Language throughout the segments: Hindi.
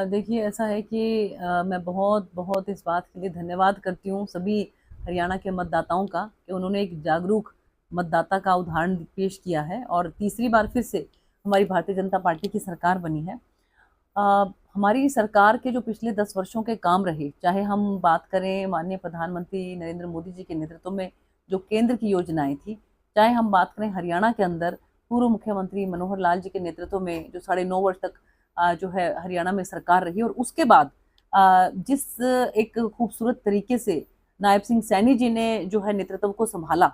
देखिए ऐसा है कि मैं बहुत बहुत इस बात के लिए धन्यवाद करती हूँ सभी हरियाणा के मतदाताओं का कि उन्होंने एक जागरूक मतदाता का उदाहरण पेश किया है और तीसरी बार फिर से हमारी भारतीय जनता पार्टी की सरकार बनी है। हमारी सरकार के जो पिछले 10 वर्षों के काम रहे, चाहे हम बात करें माननीय प्रधानमंत्री नरेंद्र मोदी जी के नेतृत्व में जो केंद्र की योजनाएं थी, चाहे हम बात करें हरियाणा के अंदर पूर्व मुख्यमंत्री मनोहर लाल जी के नेतृत्व में जो 9.5 वर्ष तक जो है हरियाणा में सरकार रही और उसके बाद जिस एक खूबसूरत तरीके से नायब सिंह सैनी जी ने जो है नेतृत्व को संभाला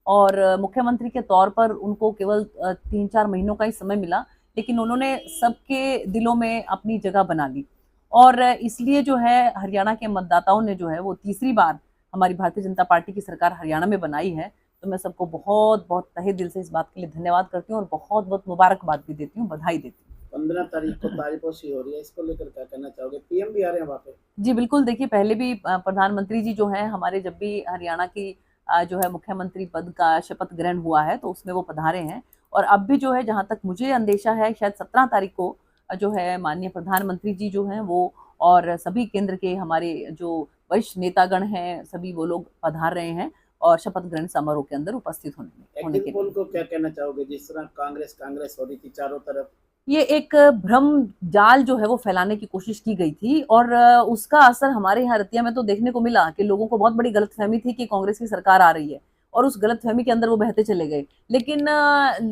और मुख्यमंत्री के तौर पर उनको केवल 3-4 महीनों का ही समय मिला, लेकिन उन्होंने सबके दिलों में अपनी जगह बना ली और इसलिए जो है हरियाणा के मतदाताओं ने जो है वो तीसरी बार हमारी भारतीय जनता पार्टी की सरकार हरियाणा में बनाई है। तो मैं सबको बहुत बहुत तहे दिल से इस बात के लिए धन्यवाद करती हूँ और बहुत बहुत मुबारकबाद भी देती हूँ, बधाई देती हूँ। 15 तारीख को तारीपोशी हो रही है, इसको लेकर क्या कहना चाहोगे? पीएम भी आ रहे हैं वहाँ पे। जी बिल्कुल, देखिए पहले भी प्रधानमंत्री जी जो हैं हमारे जब भी हरियाणा की जो है मुख्यमंत्री पद का शपथ ग्रहण हुआ है तो उसमें वो पधारे हैं और अब भी जो है जहाँ तक मुझे अंदेशा है शायद 17 तारीख को जो है माननीय प्रधानमंत्री जी जो हैं वो और सभी केंद्र के हमारे जो वरिष्ठ नेतागण हैं सभी वो लोग पधार रहे हैं और शपथ ग्रहण समारोह के अंदर उपस्थित होने के एग्जिट पोल लिए। को क्या कहना चाहोगे? जिस तरह कांग्रेस हो रही थी चारों तरफ। ये एक भ्रम जाल जो है वो फैलाने की कोशिश की गई थी और उसका असर हमारे यहाँ रतिया में तो देखने को मिला कि लोगों को बहुत बड़ी गलतफहमी थी कि कांग्रेस की सरकार आ रही है और उस गलतफहमी के अंदर वो बहते चले गए। लेकिन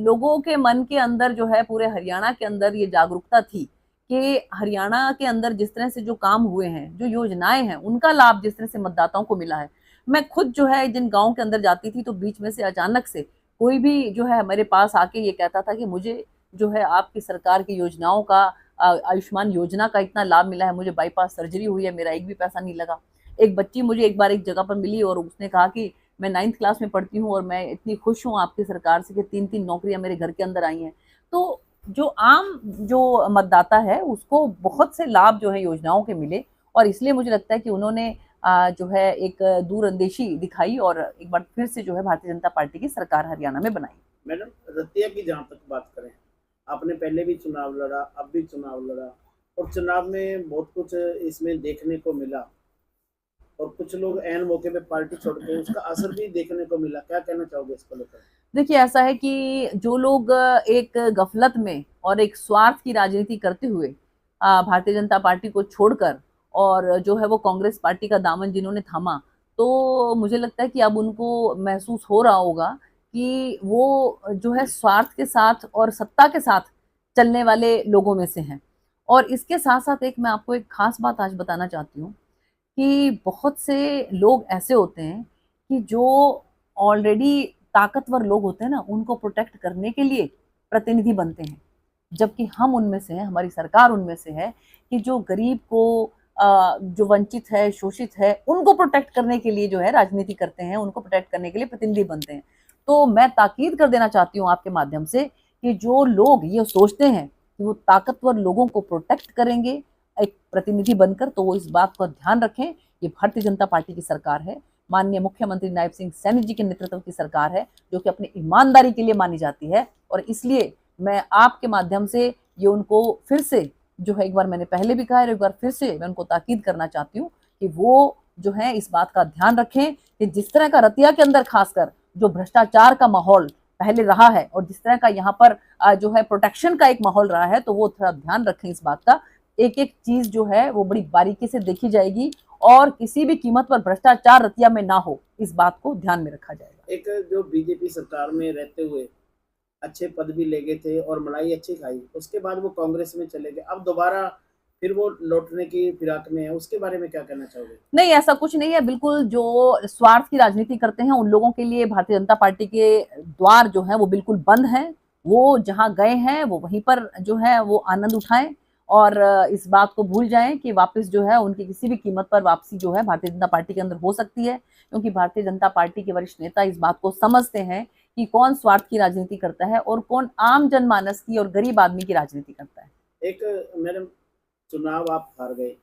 लोगों के मन के अंदर जो है पूरे हरियाणा के अंदर ये जागरूकता थी कि हरियाणा के अंदर जिस तरह से जो काम हुए हैं, जो योजनाएं हैं, उनका लाभ जिस तरह से मतदाताओं को मिला है। मैं खुद जो है जिन गाँव के अंदर जाती थी तो बीच में से अचानक से कोई भी जो है मेरे पास आके ये कहता था कि मुझे जो है आपकी सरकार की योजनाओं का आयुष्मान योजना का इतना लाभ मिला है, मुझे बाईपास सर्जरी हुई है, मेरा एक भी पैसा नहीं लगा। एक बच्ची मुझे एक बार एक जगह पर मिली और उसने कहा कि मैं 9th क्लास में पढ़ती हूँ और मैं इतनी खुश हूँ आपकी सरकार से कि 3-3 नौकरियां मेरे घर के अंदर आई हैं। तो जो आम जो मतदाता है उसको बहुत से लाभ जो है योजनाओं के मिले और इसलिए मुझे लगता है कि उन्होंने जो है एक दूरअंदेशी दिखाई और एक बार फिर से जो है भारतीय जनता पार्टी की सरकार हरियाणा में बनाई। मैडम रतिया की जहाँ तक बात करें, आपने पहले भी चुनाव लड़ा, अब भी चुनाव लड़ा और चुनाव में बहुत कुछ इसमें देखने को मिला और कुछ लोग ऐन मौके पे पार्टी छोड़ के उसका असर भी देखने को मिला। क्या कहना चाहोगे इसको लेकर? देखिए ऐसा है कि जो लोग एक गफलत में और एक स्वार्थ की राजनीति करते हुए भारतीय जनता पार्टी को छोड़कर और जो है वो कांग्रेस पार्टी का दामन जिन्होंने थामा, तो मुझे लगता है कि अब उनको महसूस हो रहा होगा कि वो जो है स्वार्थ के साथ और सत्ता के साथ चलने वाले लोगों में से हैं। और इसके साथ-साथ एक मैं आपको एक खास बात आज बताना चाहती हूँ कि बहुत से लोग ऐसे होते हैं कि जो ऑलरेडी ताकतवर लोग होते हैं ना, उनको प्रोटेक्ट करने के लिए प्रतिनिधि बनते हैं। जबकि हम उनमें से हैं, हमारी सरकार उनमें से है कि जो गरीब को जो वंचित है, शोषित है, उनको प्रोटेक्ट करने के लिए जो है राजनीति करते हैं, उनको प्रोटेक्ट करने के लिए प्रतिनिधि बनते हैं। तो मैं ताकीद कर देना चाहती हूँ आपके माध्यम से कि जो लोग ये सोचते हैं कि वो ताकतवर लोगों को प्रोटेक्ट करेंगे एक प्रतिनिधि बनकर, तो वो इस बात का ध्यान रखें, ये भारतीय जनता पार्टी की सरकार है, माननीय मुख्यमंत्री नायब सिंह सैनी जी के नेतृत्व की सरकार है, जो कि अपनी ईमानदारी के लिए मानी जाती है और इसलिए मैं आपके माध्यम से ये उनको फिर से जो है एक बार मैंने पहले भी कहा है और एक बार फिर से मैं उनको ताकीद करना चाहती हूँ कि वो जो है इस बात का ध्यान रखें कि जिस तरह का रतिया के अंदर खासकर जो भ्रष्टाचार का माहौल पहले रहा है और जिस तरह का यहाँ पर जो है प्रोटेक्शन का एक माहौल रहा है, तो वो थोड़ा ध्यान रखें इस बात का। एक-एक चीज जो है वो बड़ी बारीकी से देखी जाएगी और किसी भी कीमत पर भ्रष्टाचार रतिया में ना हो, इस बात को ध्यान में रखा जाएगा। एक जो बीजेपी सरकार में रहते हुए अच्छे पद भी ले गए थे और मलाई अच्छी खाई, उसके बाद वो कांग्रेस में चले गए, अब दोबारा फिर वो लौटने की फिराक में है, उसके बारे में क्या कहना चाहोगे? नहीं, ऐसा कुछ नहीं है, बिल्कुल जो स्वार्थ की राजनीति करते हैं, उन लोगों के लिए भारतीय जनता पार्टी के द्वार जो हैं वो बिल्कुल बंद हैं। वो जहाँ गए हैं, वो वहीं पर जो है वो आनंद उठाएँ और इस बात को भूल जाएँ कि वापस जो है उनकी किसी भी कीमत पर वापसी जो है भारतीय जनता पार्टी के अंदर हो सकती है। क्योंकि भारतीय जनता पार्टी के वरिष्ठ नेता इस बात को समझते हैं कि कौन स्वार्थ की राजनीति करता है और कौन आम जनमानस की और गरीब आदमी की राजनीति करता है। एक मैडम, चुनाव आप हार गए,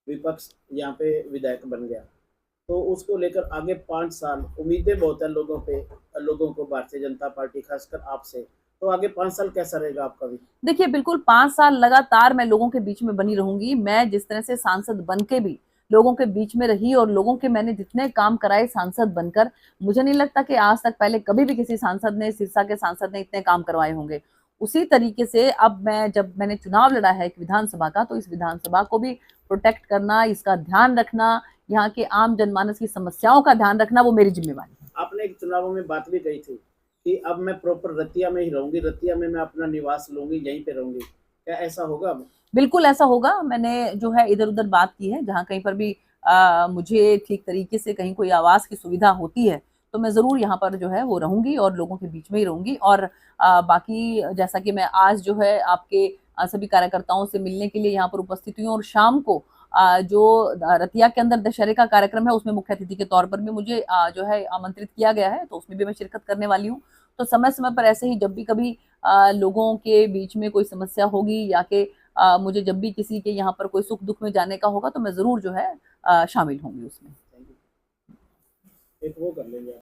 विपक्ष यहाँ पे विधायक बन गया, तो उसको लेकर आगे 5 साल उम्मीदें बहुत है लोगों पे, लोगों को भारतीय जनता पार्टी खासकर आपसे, तो आगे 5 साल कैसा रहेगा आपका भी? देखिए, बिल्कुल 5 साल लगातार मैं लोगों के बीच में बनी रहूँगी। मैं जिस तरह से सांसद बन के भी लोगों के बीच में रही और लोगों के मैंने जितने काम कराए सांसद बनकर, मुझे नहीं लगता कि आज तक पहले कभी भी किसी सांसद ने, सिरसा के सांसद ने इतने काम करवाए होंगे। उसी तरीके से अब जब मैंने चुनाव लड़ा है एक विधानसभा का, तो इस विधानसभा को भी प्रोटेक्ट करना, इसका ध्यान रखना, यहाँ के आम जनमानस की समस्याओं का ध्यान रखना, वो मेरी ज़िम्मेवारी है। आपने एक चुनावों में बात भी कही थी कि अब मैं प्रॉपर रतिया में ही रहूंगी, रतिया में मैं अपना निवास लूंगी, यहीं पे रहूंगी, क्या ऐसा होगा अब? बिल्कुल ऐसा होगा। मैंने जो है इधर-उधर बात की है, जहाँ कहीं पर भी मुझे ठीक तरीके से कहीं कोई आवास की सुविधा होती है, तो मैं ज़रूर यहाँ पर जो है वो रहूँगी और लोगों के बीच में ही रहूँगी। और बाकी जैसा कि मैं आज जो है आपके सभी कार्यकर्ताओं से मिलने के लिए यहाँ पर उपस्थित हुई हूँ और शाम को जो रतिया के अंदर दशहरे का कार्यक्रम है, उसमें मुख्य अतिथि के तौर पर भी मुझे जो है आमंत्रित किया गया है, तो उसमें भी मैं शिरकत करने वाली हूँ। तो समय-समय पर ऐसे ही जब भी कभी लोगों के बीच में कोई समस्या होगी या कि मुझे जब भी किसी के यहाँ पर कोई सुख-दुःख में जाने का होगा, तो मैं ज़रूर जो है शामिल होंगी उसमें। एक वो कर लेंगे।